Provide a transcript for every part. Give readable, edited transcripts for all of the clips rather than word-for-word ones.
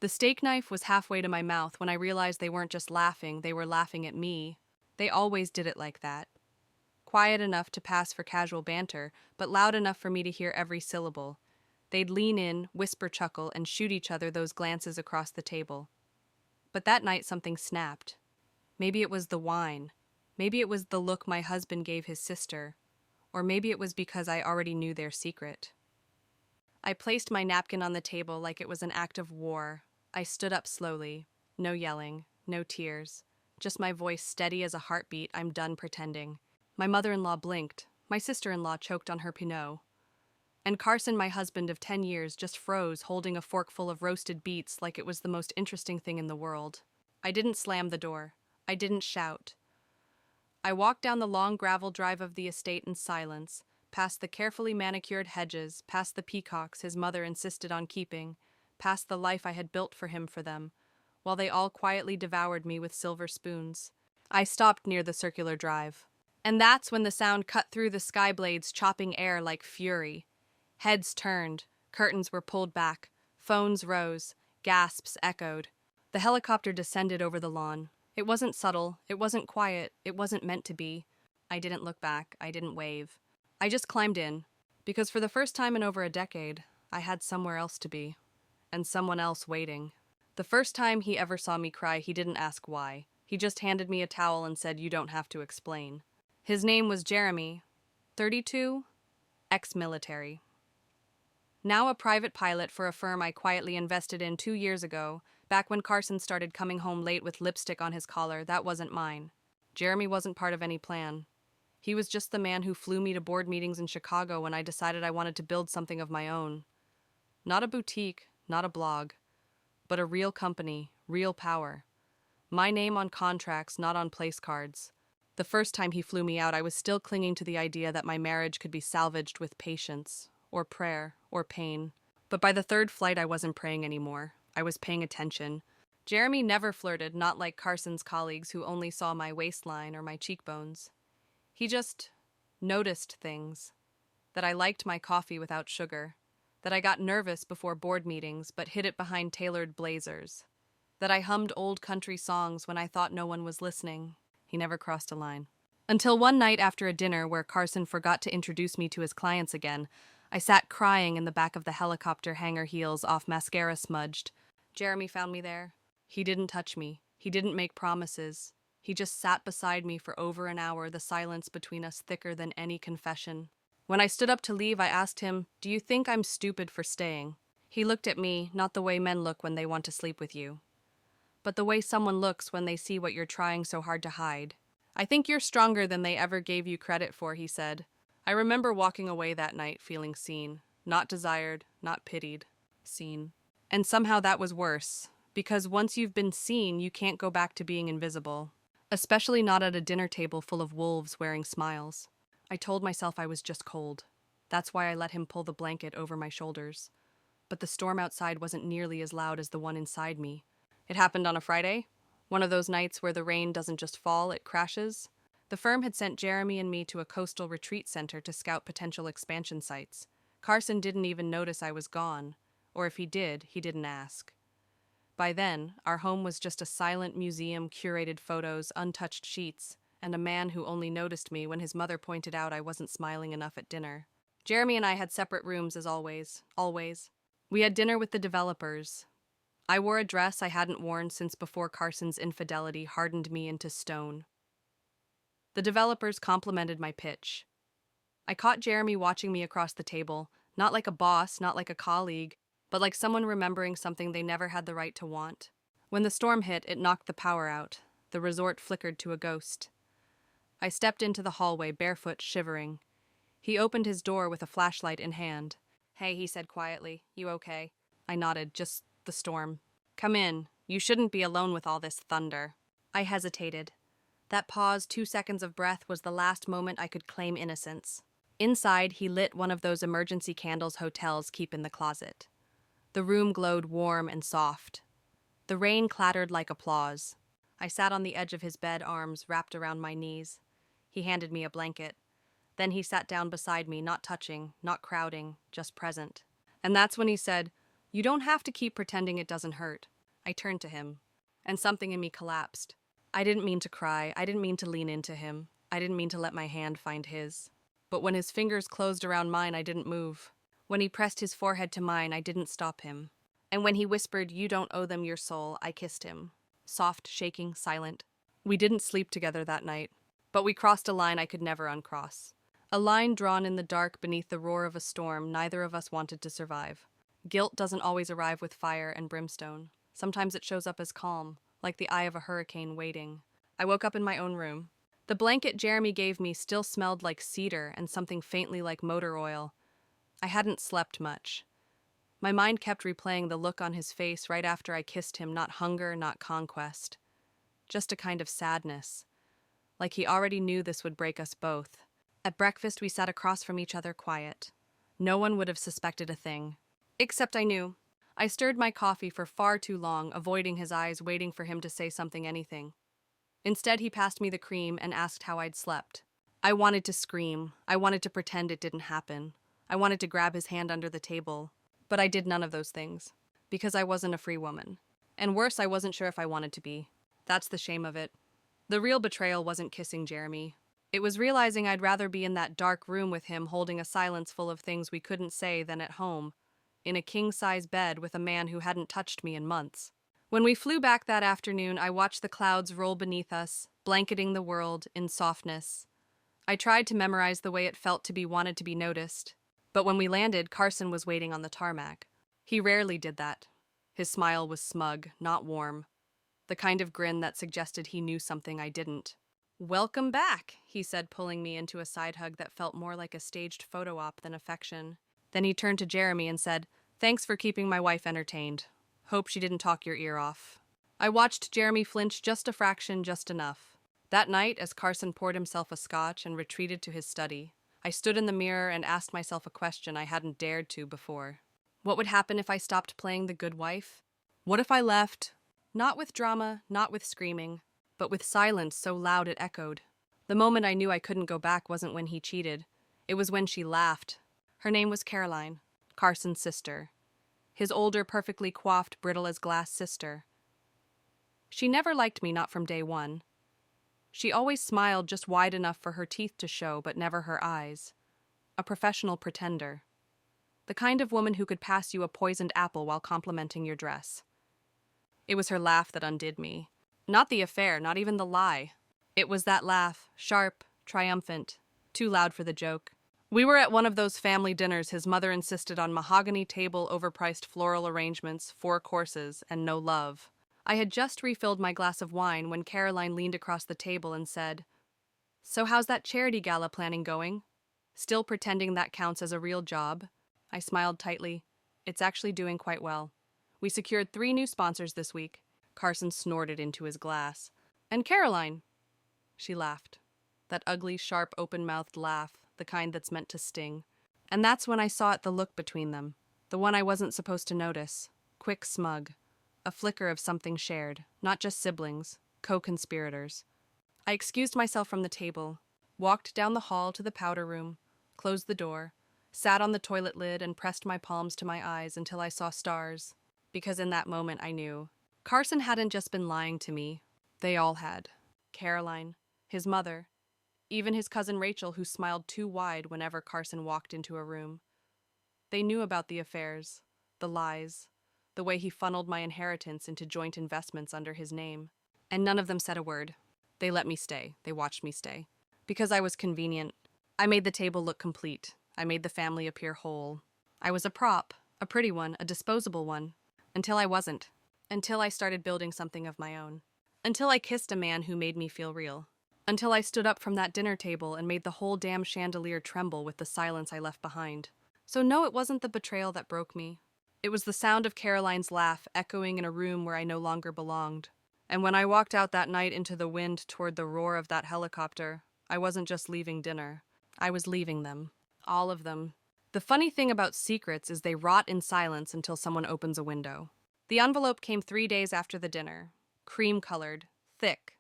The steak knife was halfway to my mouth when I realized they weren't just laughing, they were laughing at me. They always did it like that. Quiet enough to pass for casual banter, but loud enough for me to hear every syllable. They'd lean in, whisper chuckle, and shoot each other those glances across the table. But that night something snapped. Maybe it was the wine. Maybe it was the look my husband gave his sister. Or maybe it was because I already knew their secret. I placed my napkin on the table like it was an act of war. I stood up slowly. No yelling, no tears. Just my voice steady as a heartbeat. I'm done pretending. My mother-in-law blinked. My sister-in-law choked on her Pinot. And Carson, my husband of 10 years, just froze, holding a forkful of roasted beets like it was the most interesting thing in the world. I didn't slam the door. I didn't shout. I walked down the long gravel drive of the estate in silence, past the carefully manicured hedges, past the peacocks his mother insisted on keeping, past the life I had built for him for them, while they all quietly devoured me with silver spoons. I stopped near the circular drive. And that's when the sound cut through the sky blades, chopping air like fury. Heads turned, curtains were pulled back, phones rose, gasps echoed. The helicopter descended over the lawn. It wasn't subtle, it wasn't quiet, it wasn't meant to be. I didn't look back, I didn't wave. I just climbed in, because for the first time in over a decade, I had somewhere else to be, and someone else waiting. The first time he ever saw me cry, he didn't ask why. He just handed me a towel and said, "You don't have to explain." His name was Jeremy, 32, ex-military. Now a private pilot for a firm I quietly invested in 2 years ago, back when Carson started coming home late with lipstick on his collar. That wasn't mine. Jeremy wasn't part of any plan. He was just the man who flew me to board meetings in Chicago when I decided I wanted to build something of my own. Not a boutique, not a blog, but a real company, real power. My name on contracts, not on place cards. The first time he flew me out, I was still clinging to the idea that my marriage could be salvaged with patience, or prayer, or pain. But by the third flight, I wasn't praying anymore. I was paying attention. Jeremy never flirted, not like Carson's colleagues who only saw my waistline or my cheekbones. He just noticed things. That I liked my coffee without sugar. That I got nervous before board meetings but hid it behind tailored blazers. That I hummed old country songs when I thought no one was listening. He never crossed a line. Until one night after a dinner where Carson forgot to introduce me to his clients again, I sat crying in the back of the helicopter hangar, heels off, mascara smudged. Jeremy found me there. He didn't touch me. He didn't make promises. He just sat beside me for over an hour, the silence between us thicker than any confession. When I stood up to leave, I asked him, "Do you think I'm stupid for staying?" He looked at me, not the way men look when they want to sleep with you, but the way someone looks when they see what you're trying so hard to hide. "I think you're stronger than they ever gave you credit for," he said. I remember walking away that night feeling seen. Not desired, not pitied. Seen. And somehow that was worse, because once you've been seen, you can't go back to being invisible. Especially not at a dinner table full of wolves wearing smiles. I told myself I was just cold. That's why I let him pull the blanket over my shoulders. But the storm outside wasn't nearly as loud as the one inside me. It happened on a Friday, one of those nights where the rain doesn't just fall, it crashes. The firm had sent Jeremy and me to a coastal retreat center to scout potential expansion sites. Carson didn't even notice I was gone, or if he did, he didn't ask. By then, our home was just a silent museum, curated photos, untouched sheets, and a man who only noticed me when his mother pointed out I wasn't smiling enough at dinner. Jeremy and I had separate rooms as always. We had dinner with the developers. I wore a dress I hadn't worn since before Carson's infidelity hardened me into stone. The developers complimented my pitch. I caught Jeremy watching me across the table, not like a boss, not like a colleague, but like someone remembering something they never had the right to want. When the storm hit, it knocked the power out. The resort flickered to a ghost. I stepped into the hallway, barefoot, shivering. He opened his door with a flashlight in hand. "Hey," he said quietly, "you okay?" I nodded, "Just the storm." "Come in. You shouldn't be alone with all this thunder." I hesitated. That pause, 2 seconds of breath, was the last moment I could claim innocence. Inside, he lit one of those emergency candles hotels keep in the closet. The room glowed warm and soft. The rain clattered like applause. I sat on the edge of his bed, arms wrapped around my knees. He handed me a blanket. Then he sat down beside me, not touching, not crowding, just present. And that's when he said, You don't have to keep pretending it doesn't hurt. I turned to him, and something in me collapsed. I didn't mean to cry. I didn't mean to lean into him. I didn't mean to let my hand find his. But when his fingers closed around mine, I didn't move. When he pressed his forehead to mine, I didn't stop him. And when he whispered, "You don't owe them your soul," I kissed him. Soft, shaking, silent. We didn't sleep together that night, but we crossed a line I could never uncross. A line drawn in the dark beneath the roar of a storm neither of us wanted to survive. Guilt doesn't always arrive with fire and brimstone. Sometimes it shows up as calm, like the eye of a hurricane waiting. I woke up in my own room. The blanket Jeremy gave me still smelled like cedar and something faintly like motor oil. I hadn't slept much. My mind kept replaying the look on his face right after I kissed him, not hunger, not conquest. Just a kind of sadness. Like he already knew this would break us both. At breakfast, we sat across from each other quiet. No one would have suspected a thing. Except I knew. I stirred my coffee for far too long, avoiding his eyes, waiting for him to say something, anything. Instead, he passed me the cream and asked how I'd slept. I wanted to scream. I wanted to pretend it didn't happen. I wanted to grab his hand under the table. But I did none of those things. Because I wasn't a free woman. And worse, I wasn't sure if I wanted to be. That's the shame of it. The real betrayal wasn't kissing Jeremy. It was realizing I'd rather be in that dark room with him holding a silence full of things we couldn't say than at home, in a king-size bed with a man who hadn't touched me in months. When we flew back that afternoon, I watched the clouds roll beneath us, blanketing the world in softness. I tried to memorize the way it felt to be wanted to be noticed. But when we landed, Carson was waiting on the tarmac. He rarely did that. His smile was smug, not warm. The kind of grin that suggested he knew something I didn't. "Welcome back," he said, pulling me into a side hug that felt more like a staged photo op than affection. Then he turned to Jeremy and said, "Thanks for keeping my wife entertained. Hope she didn't talk your ear off." I watched Jeremy flinch just a fraction, just enough. That night, as Carson poured himself a scotch and retreated to his study, I stood in the mirror and asked myself a question I hadn't dared to before. What would happen if I stopped playing the good wife? What if I left? Not with drama, not with screaming, but with silence so loud it echoed. The moment I knew I couldn't go back wasn't when he cheated. It was when she laughed. Her name was Caroline, Carson's sister. His older, perfectly coiffed, brittle as glass sister. She never liked me, not from day one. She always smiled just wide enough for her teeth to show, but never her eyes. A professional pretender. The kind of woman who could pass you a poisoned apple while complimenting your dress. It was her laugh that undid me. Not the affair, not even the lie. It was that laugh, sharp, triumphant, too loud for the joke. We were at one of those family dinners his mother insisted on: mahogany table, overpriced floral arrangements, 4 courses, and no love. I had just refilled my glass of wine when Caroline leaned across the table and said, "So how's that charity gala planning going? Still pretending that counts as a real job?" I smiled tightly. "It's actually doing quite well. We secured 3 new sponsors this week." Carson snorted into his glass. "And Caroline?" She laughed. That ugly, sharp, open-mouthed laugh, the kind that's meant to sting. And that's when I saw it, the look between them. The one I wasn't supposed to notice. Quick, smug. A flicker of something shared. Not just siblings. Co-conspirators. I excused myself from the table, walked down the hall to the powder room, closed the door, sat on the toilet lid and pressed my palms to my eyes until I saw stars. Because in that moment I knew. Carson hadn't just been lying to me. They all had. Caroline, his mother, even his cousin Rachel, who smiled too wide whenever Carson walked into a room. They knew about the affairs, the lies, the way he funneled my inheritance into joint investments under his name. And none of them said a word. They let me stay. They watched me stay. Because I was convenient. I made the table look complete. I made the family appear whole. I was a prop, a pretty one, a disposable one. Until I wasn't. Until I started building something of my own. Until I kissed a man who made me feel real. Until I stood up from that dinner table and made the whole damn chandelier tremble with the silence I left behind. So no, it wasn't the betrayal that broke me. It was the sound of Caroline's laugh echoing in a room where I no longer belonged. And when I walked out that night into the wind toward the roar of that helicopter, I wasn't just leaving dinner. I was leaving them. All of them. The funny thing about secrets is they rot in silence until someone opens a window. The envelope came 3 days after the dinner. Cream-colored, thick.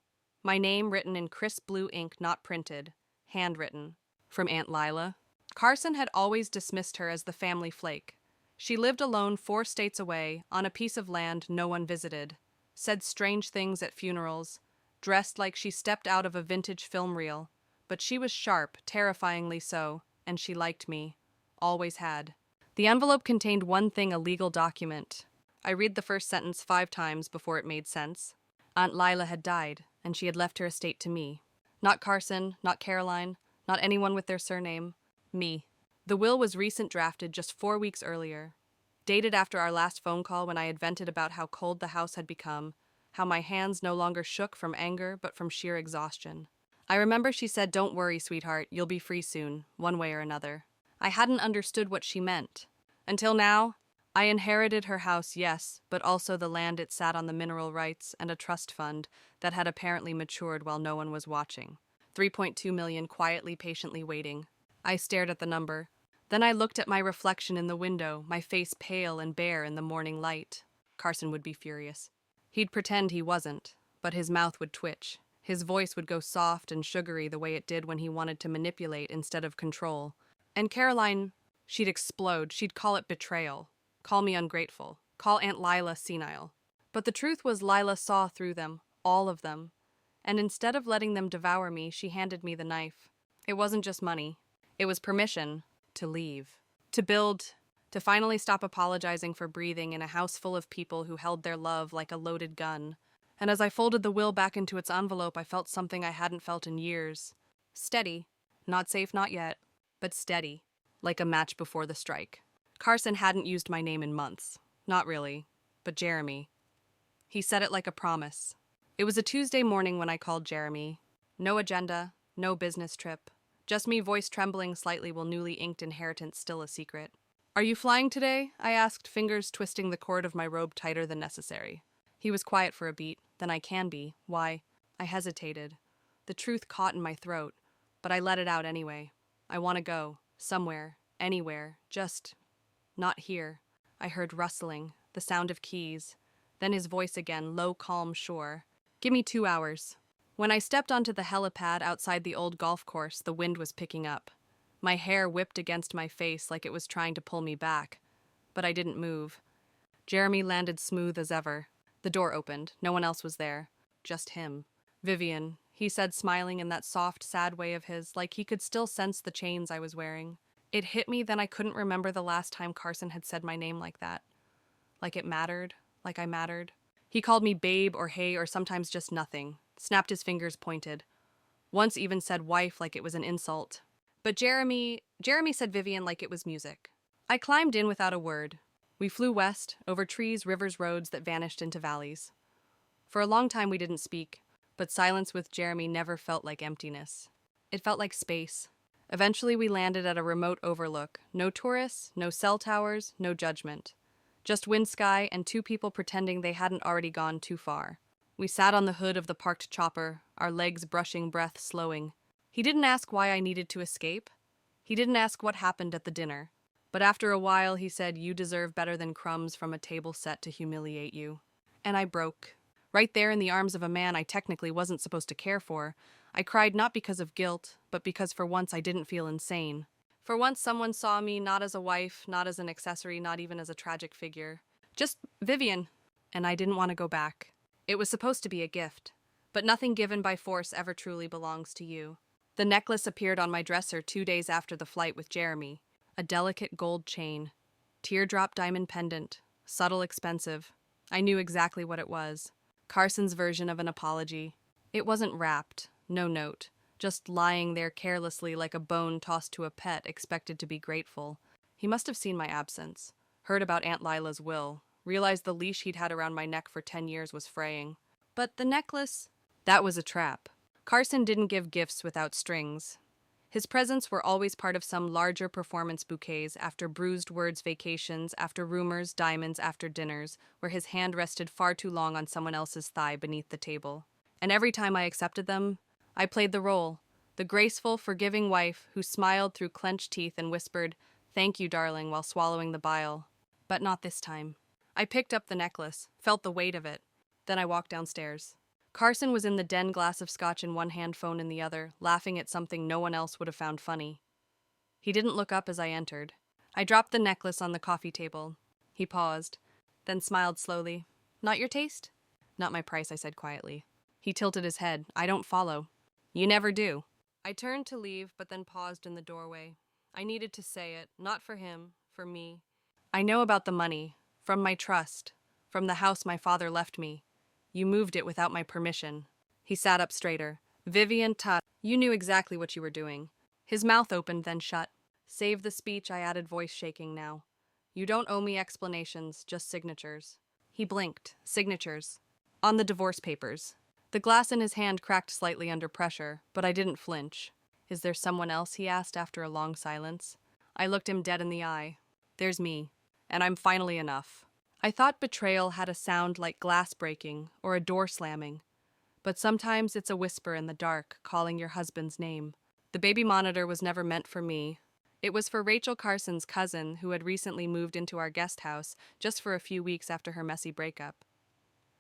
My name written in crisp blue ink, not printed. Handwritten. From Aunt Lila. Carson had always dismissed her as the family flake. She lived alone 4 states away, on a piece of land no one visited, said strange things at funerals, dressed like she stepped out of a vintage film reel. But she was sharp, terrifyingly so, and she liked me. Always had. The envelope contained one thing, a legal document. I read the first sentence 5 times before it made sense. Aunt Lila had died, and she had left her estate to me. Not Carson, not Caroline, not anyone with their surname. Me. The will was recent, drafted just 4 weeks earlier. Dated after our last phone call when I had vented about how cold the house had become, how my hands no longer shook from anger but from sheer exhaustion. I remember she said, "Don't worry, sweetheart, you'll be free soon, one way or another." I hadn't understood what she meant. Until now, I inherited her house, yes, but also the land it sat on, the mineral rights, and a trust fund that had apparently matured while no one was watching. 3.2 million quietly, patiently waiting. I stared at the number. Then I looked at my reflection in the window, my face pale and bare in the morning light. Carson would be furious. He'd pretend he wasn't, but his mouth would twitch. His voice would go soft and sugary the way it did when he wanted to manipulate instead of control. And Caroline, she'd explode. She'd call it betrayal. Call me ungrateful. Call Aunt Lila senile. But the truth was, Lila saw through them, all of them. And instead of letting them devour me, she handed me the knife. It wasn't just money. It was permission to leave, to build, to finally stop apologizing for breathing in a house full of people who held their love like a loaded gun. And as I folded the will back into its envelope, I felt something I hadn't felt in years. Steady. Not safe, not yet, but steady, like a match before the strike. Carson hadn't used my name in months. Not really, but Jeremy. He said it like a promise. It was a Tuesday morning when I called Jeremy. No agenda, no business trip. Just me, voice trembling slightly while newly inked inheritance still a secret. "Are you flying today?" I asked, fingers twisting the cord of my robe tighter than necessary. He was quiet for a beat. "Then I can be. Why?" I hesitated. The truth caught in my throat, but I let it out anyway. "I want to go. Somewhere. Anywhere. Just not here." I heard rustling, the sound of keys. Then his voice again, low, calm, sure. "Give me 2 hours." When I stepped onto the helipad outside the old golf course, the wind was picking up. My hair whipped against my face like it was trying to pull me back. But I didn't move. Jeremy landed smooth as ever. The door opened. No one else was there. Just him. "Vivian," he said, smiling in that soft, sad way of his, like he could still sense the chains I was wearing. It hit me then I couldn't remember the last time Carson had said my name like that. Like it mattered. Like I mattered. He called me babe or hey or sometimes just nothing. Snapped his fingers pointed. Once even said wife like it was an insult. But Jeremy said Vivian like it was music. I climbed in without a word. We flew west, over trees, rivers, roads that vanished into valleys. For a long time we didn't speak, but silence with Jeremy never felt like emptiness. It felt like space. Eventually we landed at a remote overlook. No tourists, no cell towers, no judgment. Just wind, sky, and 2 people pretending they hadn't already gone too far. We sat on the hood of the parked chopper, our legs brushing, breath slowing. He didn't ask why I needed to escape. He didn't ask what happened at the dinner. But after a while, he said, "You deserve better than crumbs from a table set to humiliate you." And I broke. Right there in the arms of a man I technically wasn't supposed to care for. I cried not because of guilt, but because for once I didn't feel insane. For once someone saw me not as a wife, not as an accessory, not even as a tragic figure. Just Vivian. And I didn't want to go back. It was supposed to be a gift, but nothing given by force ever truly belongs to you. The necklace appeared on my dresser 2 days after the flight with Jeremy. A delicate gold chain. Teardrop diamond pendant. Subtle, expensive. I knew exactly what it was. Carson's version of an apology. It wasn't wrapped. No note. Just lying there carelessly like a bone tossed to a pet expected to be grateful. He must have seen my absence. Heard about Aunt Lila's will. Realized the leash he'd had around my neck for 10 years was fraying. But the necklace, that was a trap. Carson didn't give gifts without strings. His presents were always part of some larger performance bouquets after bruised words, vacations, after rumors, diamonds, after dinners, where his hand rested far too long on someone else's thigh beneath the table. And every time I accepted them, I played the role, the graceful, forgiving wife who smiled through clenched teeth and whispered, "Thank you, darling," while swallowing the bile. But not this time. I picked up the necklace, felt the weight of it. Then I walked downstairs. Carson was in the den, glass of scotch in one hand, phone in the other, laughing at something no one else would have found funny. He didn't look up as I entered. I dropped the necklace on the coffee table. He paused, then smiled slowly. Not your taste? Not my price, I said quietly. He tilted his head. I don't follow. You never do. I turned to leave, but then paused in the doorway. I needed to say it, not for him, for me. I know about the money, from my trust, from the house my father left me. You moved it without my permission. He sat up straighter. Vivian Tutt, you knew exactly what you were doing. His mouth opened, then shut. Save the speech, I added, voice shaking now. You don't owe me explanations, just signatures. He blinked. Signatures. On the divorce papers. The glass in his hand cracked slightly under pressure, but I didn't flinch. Is there someone else, he asked after a long silence. I looked him dead in the eye. There's me. And I'm finally enough. I thought betrayal had a sound like glass breaking or a door slamming. But sometimes it's a whisper in the dark calling your husband's name. The baby monitor was never meant for me. It was for Rachel Carson's cousin who had recently moved into our guest house just for a few weeks after her messy breakup.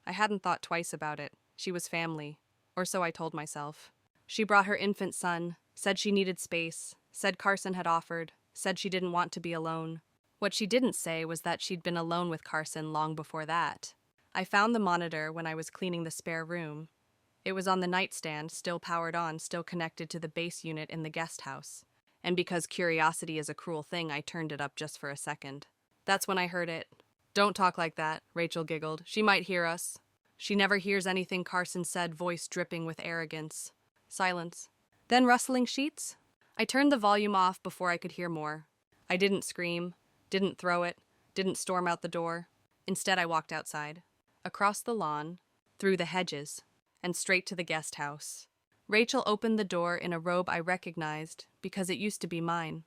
I hadn't thought twice about it. She was family, or so I told myself. She brought her infant son, said she needed space, said Carson had offered, said she didn't want to be alone. What she didn't say was that she'd been alone with Carson long before that. I found the monitor when I was cleaning the spare room. It was on the nightstand, still powered on, still connected to the base unit in the guest house. And because curiosity is a cruel thing, I turned it up just for a second. That's when I heard it. Don't talk like that, Rachel giggled. She might hear us. She never hears anything, Carson said, voice dripping with arrogance. Silence. Then rustling sheets? I turned the volume off before I could hear more. I didn't scream, didn't throw it, didn't storm out the door. Instead, I walked outside, across the lawn, through the hedges, and straight to the guest house. Rachel opened the door in a robe I recognized because it used to be mine.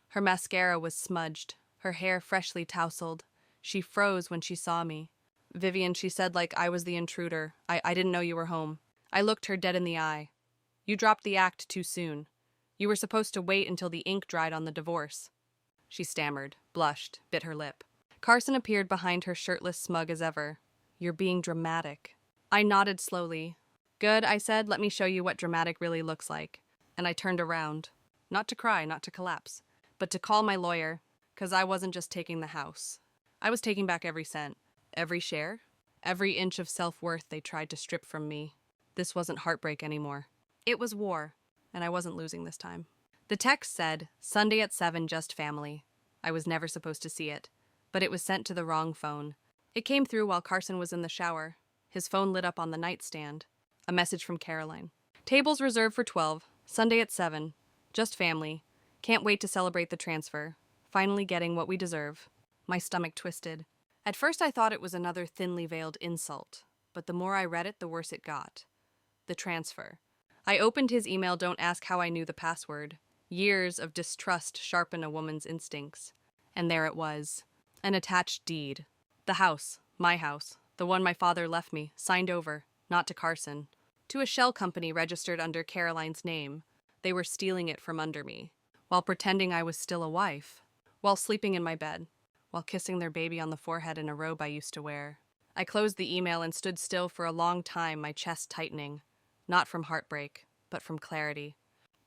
Her mascara was smudged, her hair freshly tousled. She froze when she saw me. Vivian, she said like I was the intruder. I didn't know you were home. I looked her dead in the eye. You dropped the act too soon. You were supposed to wait until the ink dried on the divorce. She stammered, blushed, bit her lip. Carson appeared behind her, shirtless, smug as ever. You're being dramatic. I nodded slowly. Good, I said, let me show you what dramatic really looks like. And I turned around. Not to cry, not to collapse, but to call my lawyer, 'cause I wasn't just taking the house. I was taking back every cent, every share, every inch of self-worth they tried to strip from me. This wasn't heartbreak anymore. It was war, and I wasn't losing this time. The text said, Sunday at 7, just family. I was never supposed to see it, but it was sent to the wrong phone. It came through while Carson was in the shower. His phone lit up on the nightstand. A message from Caroline. Tables reserved for 12. Sunday at 7. Just family. Can't wait to celebrate the transfer. Finally getting what we deserve. My stomach twisted. At first I thought it was another thinly veiled insult, but the more I read it, the worse it got. The transfer. I opened his email. Don't ask how I knew the password. Years of distrust sharpen a woman's instincts. And there it was. An attached deed. The house. My house. The one my father left me. Signed over. Not to Carson. To a shell company registered under Caroline's name. They were stealing it from under me. While pretending I was still a wife. While sleeping in my bed. While kissing their baby on the forehead in a robe I used to wear. I closed the email and stood still for a long time, my chest tightening. Not from heartbreak, but from clarity.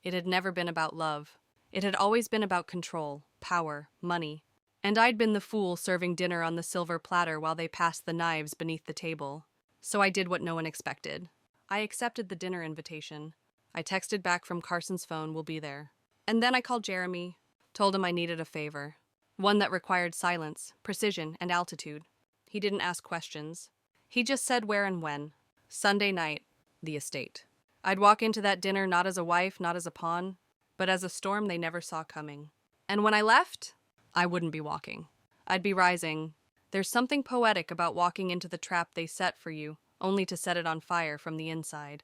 It had never been about love. It had always been about control, power, money. And I'd been the fool serving dinner on the silver platter while they passed the knives beneath the table. So I did what no one expected. I accepted the dinner invitation. I texted back from Carson's phone, we'll be there. And then I called Jeremy, told him I needed a favor. One that required silence, precision, and altitude. He didn't ask questions. He just said where and when. Sunday night, the estate. I'd walk into that dinner not as a wife, not as a pawn, but as a storm they never saw coming. And when I left, I wouldn't be walking. I'd be rising. There's something poetic about walking into the trap they set for you, only to set it on fire from the inside.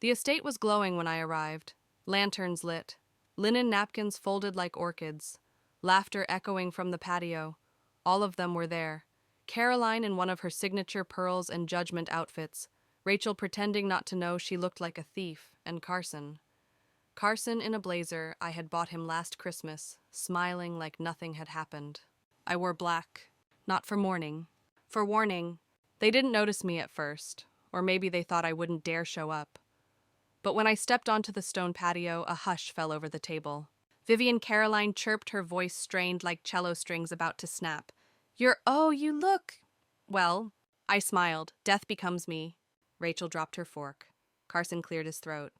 The estate was glowing when I arrived. Lanterns lit. Linen napkins folded like orchids. Laughter echoing from the patio. All of them were there. Caroline in one of her signature pearls and judgment outfits. Rachel pretending not to know she looked like a thief, and Carson. Carson in a blazer I had bought him last Christmas, smiling like nothing had happened. I wore black, not for mourning, for warning. They didn't notice me at first, or maybe they thought I wouldn't dare show up. But when I stepped onto the stone patio, a hush fell over the table. Vivian Caroline chirped, her voice strained like cello strings about to snap. You look. Well, I smiled. Death becomes me. Rachel dropped her fork. Carson cleared his throat.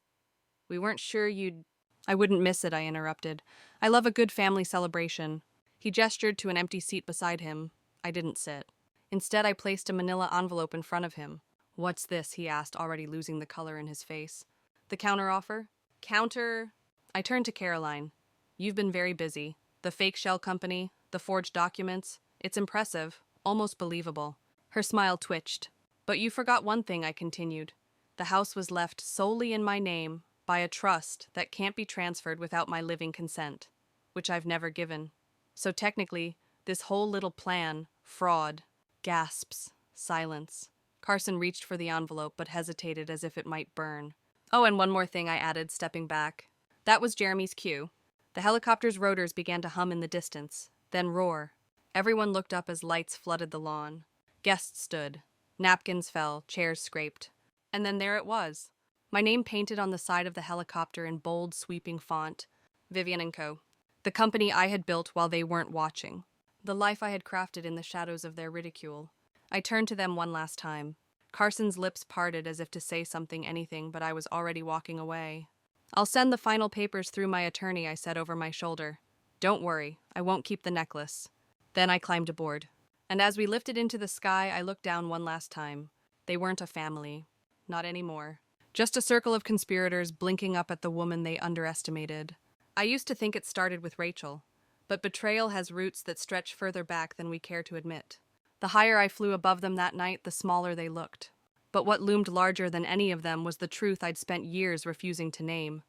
We weren't sure you'd. I wouldn't miss it, I interrupted. I love a good family celebration. He gestured to an empty seat beside him. I didn't sit. Instead, I placed a manila envelope in front of him. What's this? He asked, already losing the color in his face. The counteroffer? Counter. I turned to Caroline. You've been very busy. The fake shell company, the forged documents. It's impressive, almost believable. Her smile twitched. But you forgot one thing, I continued. The house was left solely in my name by a trust that can't be transferred without my living consent, which I've never given. So technically, this whole little plan, fraud, gasps, silence. Carson reached for the envelope but hesitated as if it might burn. Oh, and one more thing, I added, stepping back. That was Jeremy's cue. The helicopter's rotors began to hum in the distance, then roar. Everyone looked up as lights flooded the lawn. Guests stood. Napkins fell, chairs scraped. And then there it was. My name painted on the side of the helicopter in bold, sweeping font. Vivian & Co. The company I had built while they weren't watching. The life I had crafted in the shadows of their ridicule. I turned to them one last time. Carson's lips parted as if to say anything, but I was already walking away. I'll send the final papers through my attorney, I said over my shoulder. Don't worry, I won't keep the necklace. Then I climbed aboard. And as we lifted into the sky, I looked down one last time. They weren't a family. Not anymore. Just a circle of conspirators blinking up at the woman they underestimated. I used to think it started with Rachel, but betrayal has roots that stretch further back than we care to admit. The higher I flew above them that night, the smaller they looked. But what loomed larger than any of them was the truth I'd spent years refusing to name.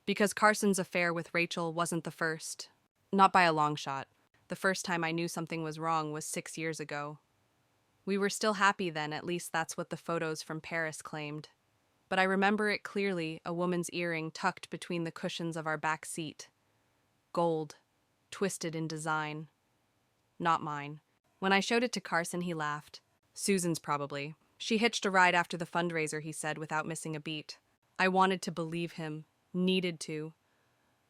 Because Carson's affair with Rachel wasn't the first. Not by a long shot. The first time I knew something was wrong was 6 years ago. We were still happy then, at least that's what the photos from Paris claimed. But I remember it clearly, a woman's earring tucked between the cushions of our back seat. Gold, twisted in design. Not mine. When I showed it to Carson, he laughed. Susan's probably. She hitched a ride after the fundraiser, he said, without missing a beat. I wanted to believe him, needed to.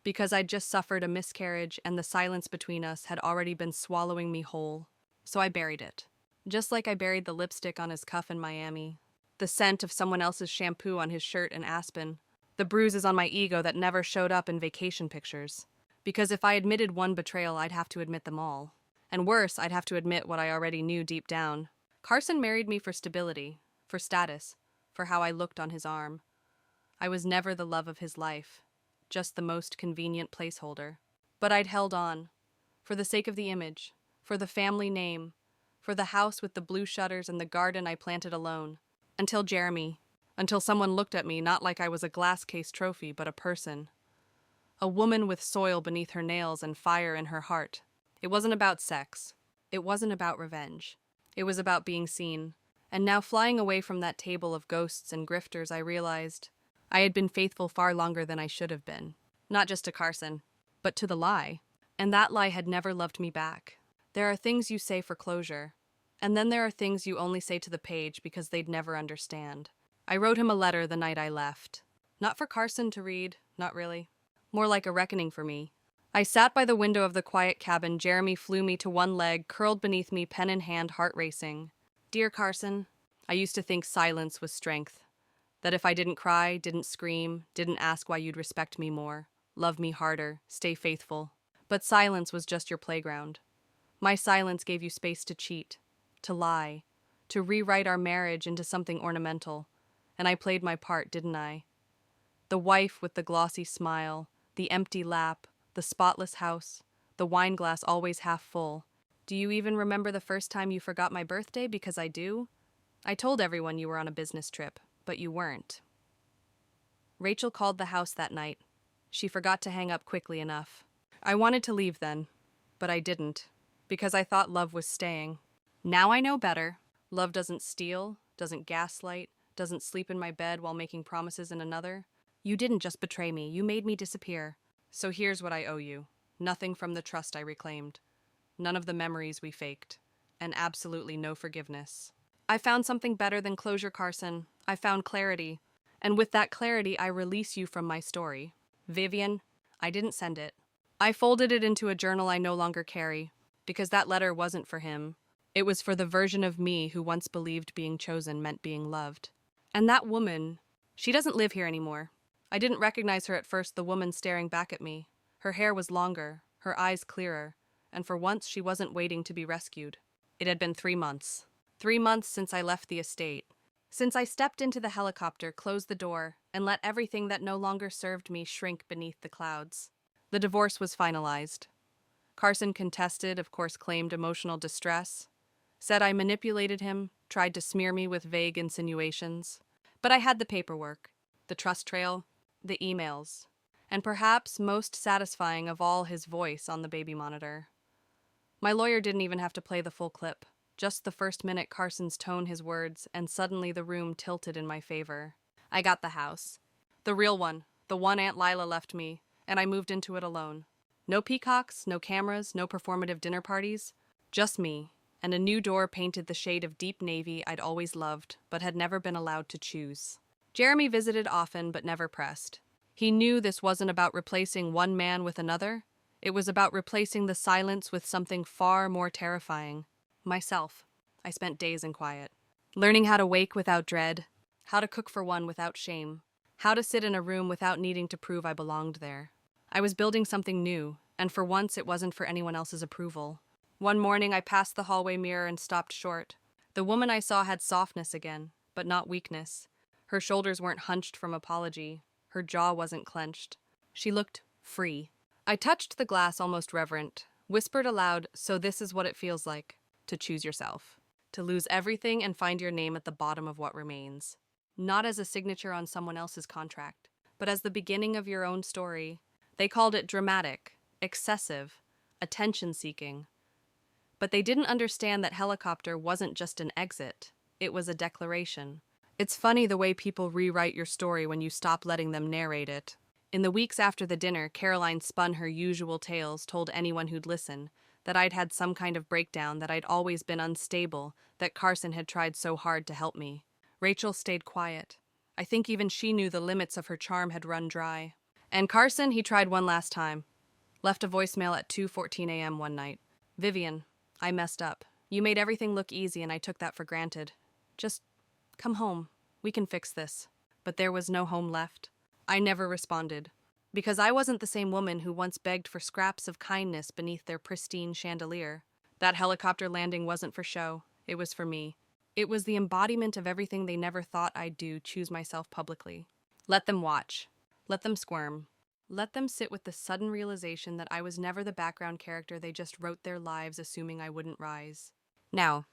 Because I'd just suffered a miscarriage and the silence between us had already been swallowing me whole. So I buried it. Just like I buried the lipstick on his cuff in Miami. The scent of someone else's shampoo on his shirt in Aspen. The bruises on my ego that never showed up in vacation pictures. Because if I admitted one betrayal, I'd have to admit them all. And worse, I'd have to admit what I already knew deep down. Carson married me for stability, for status, for how I looked on his arm. I was never the love of his life, just the most convenient placeholder. But I'd held on, for the sake of the image, for the family name, for the house with the blue shutters and the garden I planted alone. Until Jeremy, until someone looked at me not like I was a glass case trophy, but a person. A woman with soil beneath her nails and fire in her heart. It wasn't about sex. It wasn't about revenge. It was about being seen. And now flying away from that table of ghosts and grifters, I realized I had been faithful far longer than I should have been. Not just to Carson, but to the lie. And that lie had never loved me back. There are things you say for closure. And then there are things you only say to the page because they'd never understand. I wrote him a letter the night I left. Not for Carson to read, not really. More like a reckoning for me. I sat by the window of the quiet cabin. Jeremy flew me to one leg, curled beneath me, pen in hand, heart racing. Dear Carson, I used to think silence was strength. That if I didn't cry, didn't scream, didn't ask why you'd respect me more, love me harder, stay faithful. But silence was just your playground. My silence gave you space to cheat, to lie, to rewrite our marriage into something ornamental. And I played my part, didn't I? The wife with the glossy smile, the empty lap, the spotless house, the wine glass always half full. Do you even remember the first time you forgot my birthday? Because I do. I told everyone you were on a business trip, but you weren't. Rachel called the house that night. She forgot to hang up quickly enough. I wanted to leave then, but I didn't, because I thought love was staying. Now I know better. Love doesn't steal, doesn't gaslight, doesn't sleep in my bed while making promises in another. You didn't just betray me, you made me disappear. So here's what I owe you. Nothing from the trust I reclaimed. None of the memories we faked. And absolutely no forgiveness. I found something better than closure, Carson. I found clarity. And with that clarity, I release you from my story. Vivian, I didn't send it. I folded it into a journal I no longer carry, because that letter wasn't for him. It was for the version of me who once believed being chosen meant being loved. And that woman, she doesn't live here anymore. I didn't recognize her at first, the woman staring back at me. Her hair was longer, her eyes clearer, and for once she wasn't waiting to be rescued. It had been 3 months. 3 months since I left the estate. Since I stepped into the helicopter, closed the door, and let everything that no longer served me shrink beneath the clouds. The divorce was finalized. Carson contested, of course claimed emotional distress, said I manipulated him, tried to smear me with vague insinuations. But I had the paperwork, the trust trail, the emails, and perhaps most satisfying of all, his voice on the baby monitor. My lawyer didn't even have to play the full clip. Just the first minute, Carson's tone, his words, and suddenly the room tilted in my favor. I got the house. The real one, the one Aunt Lila left me, and I moved into it alone. No peacocks, no cameras, no performative dinner parties. Just me, and a new door painted the shade of deep navy I'd always loved, but had never been allowed to choose. Jeremy visited often, but never pressed. He knew this wasn't about replacing one man with another. It was about replacing the silence with something far more terrifying. Myself. I spent days in quiet. Learning how to wake without dread, how to cook for one without shame, how to sit in a room without needing to prove I belonged there. I was building something new, and for once it wasn't for anyone else's approval. One morning I passed the hallway mirror and stopped short. The woman I saw had softness again, but not weakness. Her shoulders weren't hunched from apology. Her jaw wasn't clenched. She looked free. I touched the glass, almost reverent, whispered aloud, "So this is what it feels like, to choose yourself. To lose everything and find your name at the bottom of what remains. Not as a signature on someone else's contract, but as the beginning of your own story." They called it dramatic, excessive, attention-seeking. But they didn't understand that helicopter wasn't just an exit. It was a declaration. It's funny the way people rewrite your story when you stop letting them narrate it. In the weeks after the dinner, Caroline spun her usual tales, told anyone who'd listen, that I'd had some kind of breakdown, that I'd always been unstable, that Carson had tried so hard to help me. Rachel stayed quiet. I think even she knew the limits of her charm had run dry. And Carson, he tried one last time. Left a voicemail at 2:14 a.m. one night. "Vivian, I messed up. You made everything look easy and I took that for granted. Just come home. We can fix this." But there was no home left. I never responded. Because I wasn't the same woman who once begged for scraps of kindness beneath their pristine chandelier. That helicopter landing wasn't for show. It was for me. It was the embodiment of everything they never thought I'd do, choose myself publicly. Let them watch. Let them squirm. Let them sit with the sudden realization that I was never the background character they just wrote their lives assuming I wouldn't rise. Now,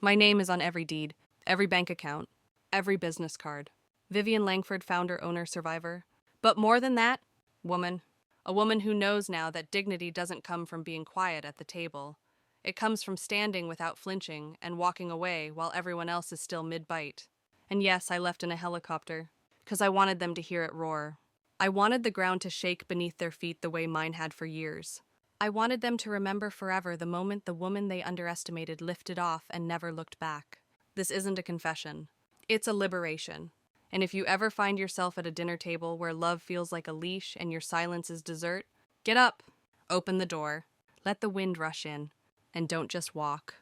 my name is on every deed, every bank account, every business card. Vivian Langford, founder, owner, survivor. But more than that, woman. A woman who knows now that dignity doesn't come from being quiet at the table. It comes from standing without flinching and walking away while everyone else is still mid-bite. And yes, I left in a helicopter, because I wanted them to hear it roar. I wanted the ground to shake beneath their feet the way mine had for years. I wanted them to remember forever the moment the woman they underestimated lifted off and never looked back. This isn't a confession. It's a liberation. And if you ever find yourself at a dinner table where love feels like a leash and your silence is dessert, get up, open the door, let the wind rush in, and don't just walk.